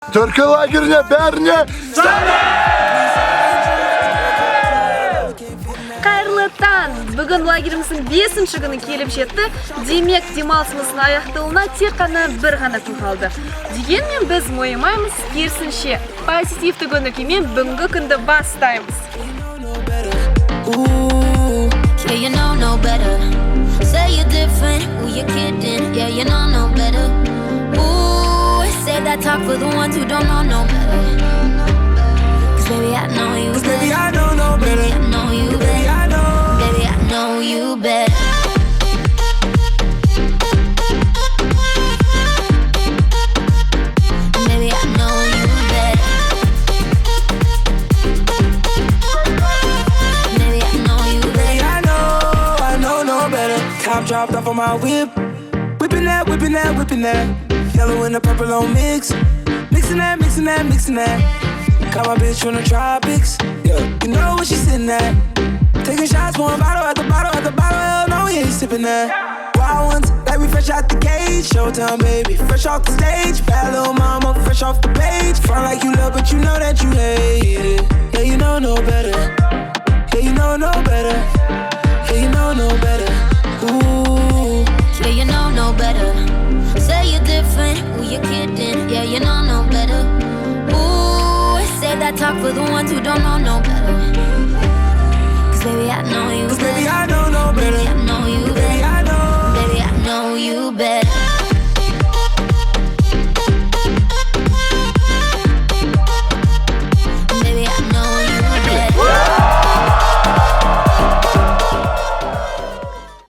Түркі лагеріне бәріне Қайырлы таң! Бүгін лагеріміздің 5-ші күні келіп жетті. Демек, демалысымыздың аяқталуына тек қана бір ғана күн қалды. Дегенмен біз мойымаймыз, керісінше позитивті көңіл күймен бүгінгі күнді бастаймыз. Yeah, you know no better. Say you're different, ooh, you're kidding. Yeah, you know no better. Ooh, save that talk for the ones who don't know no better. Cause baby, I know you better. Baby, I know no better. Baby, I know you better. Baby, I know. Baby, I know you better. Baby, I know you better. Baby, I know you better. Baby, I know no better. Top dropped off on my whip. Whipping that, whipping that, whipping that. Yellow and the purple on mix. Mixing that, mixing that, mixing that. Got my bitch from the tropics. Yeah, you know what she's sitting at. Taking shots, one bottle at the bottle at the bottle. Hell no, we ain't sipping that. Wild ones, like we fresh out the cage. Showtime, baby, fresh off the stage. Bad little mama, fresh off the page. Front like you love, but you know that you hate it. Yeah, you know no better. Yeah, you know no better. Yeah, you know no better. Ooh. Yeah, you know no better. Say you're different, ooh, you're kidding. Yeah, you know no better. Ooh, save that talk for the ones who don't know no better. Cause baby, I know you better. Cause baby, I know no better. Baby, I know you better.